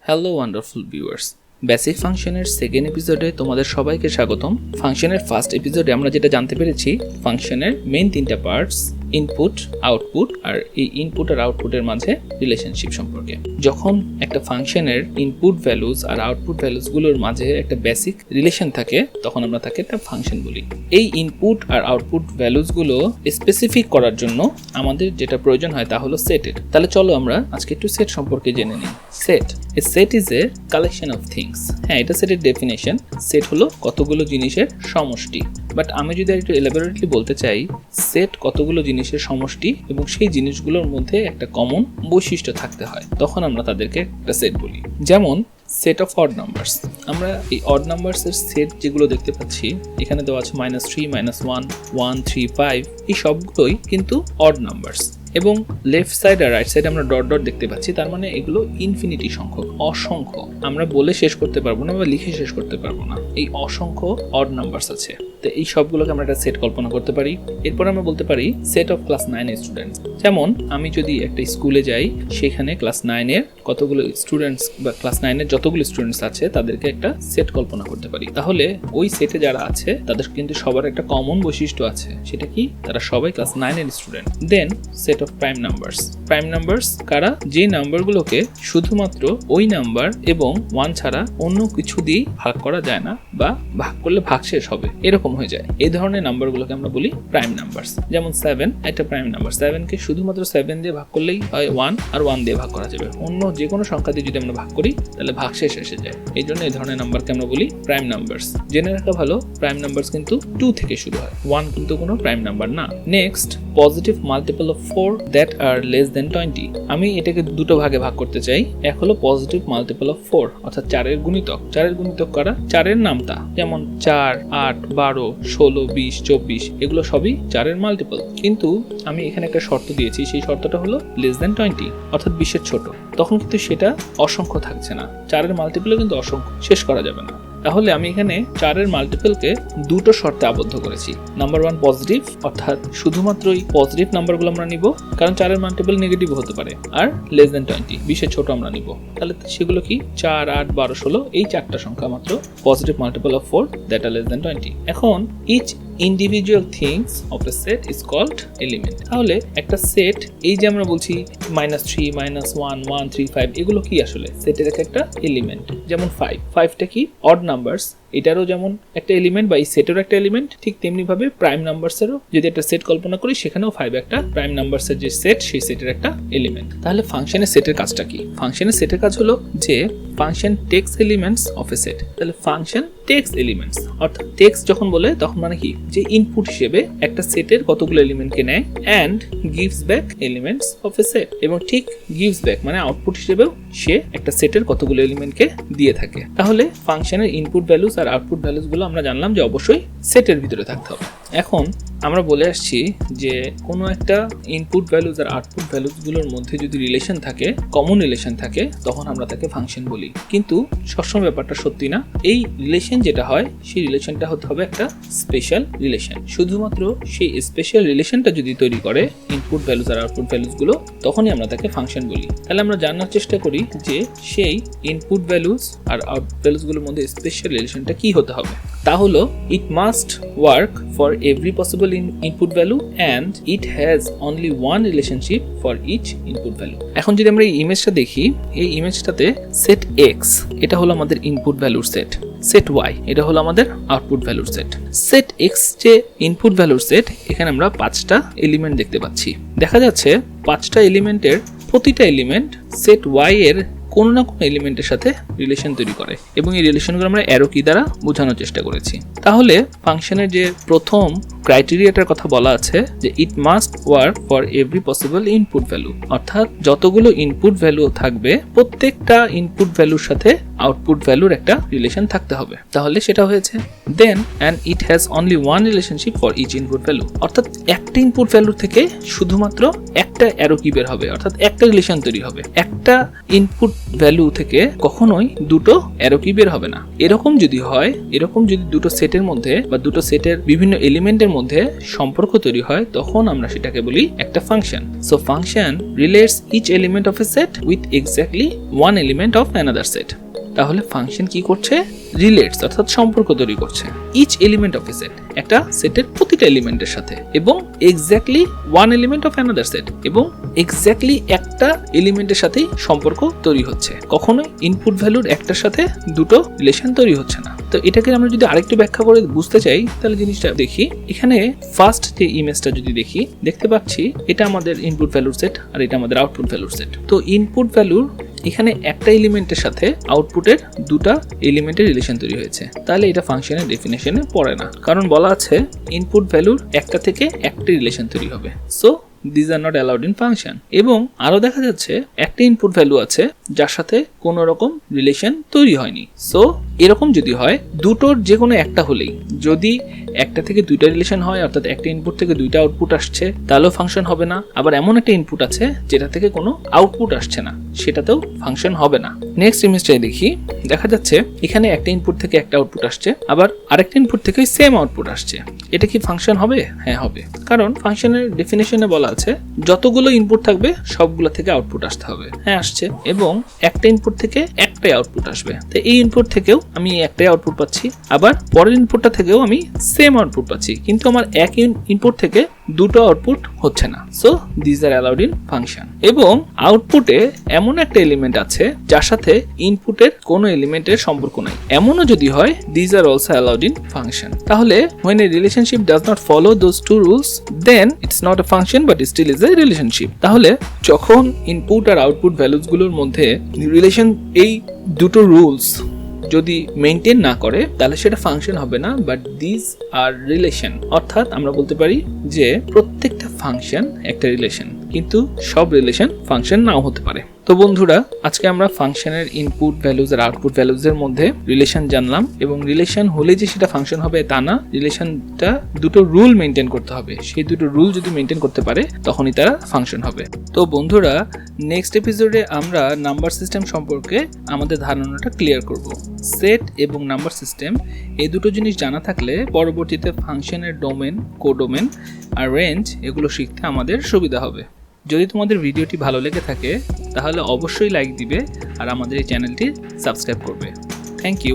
Hello wonderful viewers, basic ফাংশনের second এপিসোডে তোমাদের সবাইকে স্বাগতম। ফাংশনের ফার্স্ট এপিসোডে আমরা যেটা জানতে পেরেছি, ফাংশনের মেইন তিনটা পার্টস, ইনপুট, আউটপুট আর এই ইনপুট আর আউটপুটের মাঝে রিলেশনশিপ সম্পর্কে। যখন একটা ফাংশনের ইনপুট ভ্যালুজ আর আউটপুট ভ্যালুজগুলোর মাঝে একটা বেসিক রিলেশন থাকে, তখন আমরা তাকে একটা ফাংশন বলি। এই ইনপুট আর আউটপুট ভ্যালুজগুলো স্পেসিফিক করার জন্য আমাদের যেটা প্রয়োজন হয় তা হলো সেটের। তাহলে চলো আমরা আজকে একটু সেট সম্পর্কে জেনে নিই। Set is a collection of things. হ্যাঁ, এটা সেটের ডেফিনেশন। সেট হলো কতগুলো জিনিসের সমষ্টি। বাট আমি যদি একটু এলাবোরেটলি বলতে চাই, সেট কতগুলো জিনিসের সমষ্টি এবং সেই জিনিসগুলোর মধ্যে একটা কমন বৈশিষ্ট্য থাকতে হয়, তখন আমরা তাদেরকে একটা সেট বলি। যেমন সেট অফ অড নাম্বারস। আমরা এই অড নাম্বারসের সেট যেগুলো দেখতে পাচ্ছি, এখানে দেওয়া আছে -3, -1, 1, 3, 5, এই সবগুলোই কিন্তু অড নাম্বারস। এবং লেফট সাইড আর রাইট সাইড আমরা ডট ডট দেখতে পাচ্ছি, তার মানে এগুলো ইনফিনিটি সংখ্যক, অসংখ্য। আমরা বলে শেষ করতে পারবো না বা লিখে শেষ করতে পারবো না, এই অসংখ্য অড নাম্বারস আছে। তো এই সবগুলোকে আমরা একটা সেট কল্পনা করতে পারি। এরপর আমরা বলতে পারি সেট অফ ক্লাস 9 স্টুডেন্টস। যেমন আমি যদি একটা স্কুলে যাই, সেখানে ক্লাস 9 এর কতগুলো স্টুডেন্টস বা ক্লাস 9 এর যতগুলো স্টুডেন্টস আছে তাদেরকে একটা সেট কল্পনা করতে পারি। তাহলে ওই সেটে যারা আছে তাদের কিন্তু সবার একটা কমন বৈশিষ্ট্য আছে, সেটা কি? তারা সবাই ক্লাস 9 এর student. Then set of prime numbers. Prime numbers কারা? যে নাম্বারগুলোকে শুধুমাত্র ওই নাম্বার এবং 1 ছাড়া অন্য কিছু দিয়ে ভাগ করা যায় না, বা ভাগ করলে ভাগশেষ হবে এরকম হয়ে যায়। এই ধরনের নাম্বারগুলোকে আমরা বলি প্রাইম নাম্বারস। যেমন 7 একটা প্রাইম নাম্বার। 7 কে শুধুমাত্র 7 দিয়ে ভাগ করলেই হয় 1, আর 1 দিয়ে ভাগ করা যাবে। অন্য যে কোনো সংখ্যা দিয়ে যদি আমরা ভাগ করি তাহলে ভাগশেষ এসে যায়। এই জন্য এই ধরনের নাম্বারকে আমরা বলি প্রাইম নাম্বারস। জেনে রাখা ভালো, প্রাইম নাম্বারস কিন্তু 2 থেকে শুরু হয়, 1 কিন্তু কোনো প্রাইম নাম্বার না। Next, positive multiple of 4 that are less than 20। আমি এটাকে দুটো ভাগে ভাগ করতে চাই। এক হলো পজিটিভ মাল্টিপল অফ 4, অর্থাৎ 4 এর গুণিতক। 4 এর গুণিতক কারা? 4 এর নামতা। যেমন 4, 8, 12, 16, 20, 24, এগুলো সবই 4 এর মাল্টিপল। কিন্তু আমি এখানে একটা শর্ত দিয়েছি, সেই শর্তটা হলো লেস দেন 20, অর্থাৎ 20 এর ছোট। তখন কিন্তু সেটা অসংখ্য থাকছে না। 4 এর মাল্টিপলও কিন্তু অসংখ্য, শেষ করা যাবে না। তাহলে আমি এখানে 4 এর মাল্টিপলকে দুটো শর্তে আবদ্ধ করেছি। নাম্বার 1 পজিটিভ, অর্থাৎ শুধুমাত্র এই পজিটিভ নাম্বারগুলো আমরা নিব, কারণ 4 এর মাল্টিপল নেগেটিভ হতে পারে। আর লেস দেন 20, 20 এর ছোট আমরা নিব। তাহলে সেগুলো কি? 4, 8, 12, 16, এই 4টা সংখ্যা মাত্র positive multiple of 4 that are less than 20। এখন each individual things of a set is called element. তাহলে একটা সেট, এই যে আমরা বলছি -3, -1, 1, 3, 5, এগুলো কি আসলে সেটের একটা এলিমেন্ট। যেমন 5টা কি? Odd numbers. এটারও যেমন একটা এলিমেন্ট, বা এই সেটেরও একটা এলিমেন্ট, ঠিক তেমনি ভাবে প্রাইম নাম্বারসেরও যদি একটা সেট কল্পনা করি, সেখানেও 5 একটা প্রাইম নাম্বারসের যে সেট, সেই সেটের একটা এলিমেন্ট। তাহলে ফাংশনের সেটের কাজটা কি? ফাংশনের সেটের কাজ হলো যে function takes elements of a set. তাহলে ফাংশন টেক্স এলিমেন্টস, অর্থাৎ টেক্স যখন বলে তখন মানে কি? যে ইনপুট হিসেবে একটা সেটের কতগুলো এলিমেন্টকে নেয় and gives back elements of a set. এবং ঠিক গিভস ব্যাক মানে আউটপুট হিসেবেও সে একটা সেটের কতগুলো এলিমেন্টকে দিয়ে থাকে। তাহলে ফাংশনের ইনপুট ভ্যালুস আর আউটপুট ভ্যালুস গুলো আমরা জানলাম যে অবশ্যই সেটের ভিতরে থাকতে হবে। এখন আমরা বলে আসছি যে কোনো একটা ইনপুট ভ্যালুস আর আউটপুট ভ্যালুস গুলোর মধ্যে যদি রিলেশন থাকে, কমন রিলেশন থাকে, তখন আমরা তাকে ফাংশন বলি। কিন্তু সবসময় ব্যাপারটা সত্যি না। এই রিলেশন যেটা হয়, সেই রিলেশনটা হতে হবে একটা স্পেশাল রিলেশন। শুধুমাত্র সেই স্পেশাল রিলেশনটা যদি তৈরি করে ইনপুট ভ্যালুস আর আউটপুট ভ্যালুস গুলো, তখনই আমরা তাকে ফাংশন বলি। তাহলে আমরা জানার চেষ্টা করি যে সেই ইনপুট ভ্যালুস আর আউটপুট ভ্যালুস গুলোর মধ্যে স্পেশাল রিলেশনটা কি হতে হবে। তা হলো it must work for every possible input value and it has only one relationship for each input value. এখন যদি আমরা এই ইমেজটা দেখি, এই ইমেজটাতে সেট এক্স এটা হলো আমাদের ইনপুট ভ্যালুর সেট, সেট ওয়াই এটা হলো আমাদের আউটপুট ভ্যালুর সেট। সেট এক্স যে ইনপুট ভ্যালুর সেট, এখানে আমরা 5টা এলিমেন্ট দেখতে পাচ্ছি। দেখা যাচ্ছে 5টা এলিমেন্টের প্রতিটা এলিমেন্ট সেট ওয়াই এর কোনো না কোনো এলিমেন্টের সাথে রিলেশন তৈরি করে, এবং এই রিলেশনগুলো আমরা অ্যারো কি দ্বারা বোঝানোর চেষ্টা করেছি। তাহলে ফাংশনের যে প্রথম ক্রাইটেরিয়াটার কথা বলা আছে যে ইট must work for every possible input value, অর্থাৎ যতগুলো ইনপুট ভ্যালু থাকবে প্রত্যেকটা ইনপুট ভ্যালুর সাথে আউটপুট ভ্যালুর একটা রিলেশন থাকতে হবে। তাহলে সেটা হয়েছে then and it has only one relationship for each input value, অর্থাৎ একটা ইনপুট ভ্যালু থেকে শুধুমাত্র একটা অ্যারো কি বের হবে, অর্থাৎ একটা রিলেশন তৈরি হবে। একটা ইনপুট ভ্যালু থেকে কখনোই দুটো অ্যারো কি বের হবে না। এরকম যদি হয়, এরকম যদি দুটো সেটের মধ্যে বা দুটো সেটের বিভিন্ন এলিমেন্টের মধ্যে সম্পর্ক তৈরি হয়, তখন আমরা সেটাকে বলি একটা function. So function relates each element of a set with exactly one element of another set. তাহলে ফাংশন কি করছে? রিলেটস অর্থাৎ সম্পর্ক তৈরি করছে each element of a set, একটা সেটের প্রতিটা এলিমেন্টের সাথে, এবং exactly one element of another set, এবং এক্স্যাক্টলি একটা এলিমেন্টের সাথেই সম্পর্ক তৈরি হচ্ছে। কখনোই ইনপুট ভ্যালুর একটার সাথে দুটো রিলেশন তৈরি হচ্ছে না। তো এটাকে আমরা যদি আরেকটু ব্যাখ্যা করে বুঝতে চাই, তাহলে জিনিসটা দেখি। এখানে ফার্স্ট যে ইমেজটা যদি দেখি, দেখতে পাচ্ছি এটা আমাদের ইনপুট ভ্যালুর সেট আর এটা আমাদের আউটপুট ভ্যালুর সেট। তো ইনপুট ভ্যালুর এখানে একটা এলিমেন্টের সাথে আউটপুটের দুটা এলিমেন্টের রিলেশন তৈরি হয়েছে, তাহলে এটা ফাংশনের ডেফিনেশনে পড়ে না, কারণ বলা আছে ইনপুট ভ্যালুর একটা থেকে একটা রিলেশন তৈরি হবে। So this are not allowed in function. এবং আরো দেখা যাচ্ছে একটা ইনপুট ভ্যালু আছে যার সাথে কোনো রকম রিলেশন তৈরি হয়নি। সো এরকম যদি হয়, দুটোর যে কোনো একটা হলেই, যদি একটা থেকে দুইটা রিলেশন হয়, অর্থাৎ একটা ইনপুট থেকে দুইটা আউটপুট আসছে, তাহলেও ফাংশন হবে না। আবার এমন একটা ইনপুট আছে যেটা থেকে কোনো আউটপুট আসছে না, সেটাতেও ফাংশন হবে না। নেক্সট ইমেজটাই দেখি, দেখা যাচ্ছে এখানে একটা ইনপুট থেকে একটা আউটপুট আসছে, আবার আরেকটা ইনপুট থেকে সেম আউটপুট আসছে। এটা কি ফাংশন হবে? হ্যাঁ হবে, কারণ ফাংশনের ডেফিনেশনে বলা আছে যতগুলো ইনপুট থাকবে সবগুলো থেকে আউটপুট আসতে হবে। হ্যাঁ আসছে, এবং একটা ইনপুট থেকে একটাই আউটপুট আসবে। তো এই ইনপুট থেকেও আমি একটাই আউটপুট পাচ্ছি, আবার পরের ইনপুটটা থেকেও আমি সেম আউটপুট পাচ্ছি, কিন্তু আমার এক ইনপুট থেকে দুটো আউটপুট হচ্ছে না। So this R allowed in function. এবং আউটপুটে এমন একটা এলিমেন্ট আছে যার সাথে ইনপুটের কোনো এলিমেন্টের সম্পর্ক নাই, এমনও যদি হয়, this are also allowed in function. তাহলে when a relationship does not follow those two rules, then it's not a function but it still is a relationship. তাহলে যখন ইনপুট আর আউটপুট ভ্যালুস গুলোর মধ্যে রিলেশন, এই দুটো রুলস যদি maintain না করে, তাহলে সেটা ফাংশন হবে না, বাট দিস আর রিলেশন। অর্থাৎ আমরা বলতে পারি যে প্রত্যেকটা ফাংশন একটা রিলেশন, কিন্তু সব রিলেশন ফাংশন নাও হতে পারে। তো বন্ধুরা, আজকে আমরা ফাংশনের ইনপুট ভ্যালুজ আর আউটপুট ভ্যালুজের মধ্যে রিলেশন জানলাম, এবং রিলেশন হলে যে সেটা ফাংশন হবে তা না, রিলেশনটা দুটো রুল মেনটেন করতে হবে। সেই দুটো রুল যদি মেনটেন করতে পারে তখনই তারা ফাংশন হবে। তো বন্ধুরা, নেক্সট এপিসোডে আমরা নাম্বার সিস্টেম সম্পর্কে আমাদের ধারণাটা ক্লিয়ার করব। সেট এবং নাম্বার সিস্টেম এই দুটো জিনিস জানা থাকলে পরবর্তীতে ফাংশনের ডোমেন, কোডোমেন আর রেঞ্জ এগুলো শিখতে আমাদের সুবিধা হবে। যদি তোমাদের ভিডিওটি ভালো লেগে থাকে তাহলে অবশ্যই লাইক দিবে আর আমাদের এই চ্যানেলটি সাবস্ক্রাইব করবে। Thank you.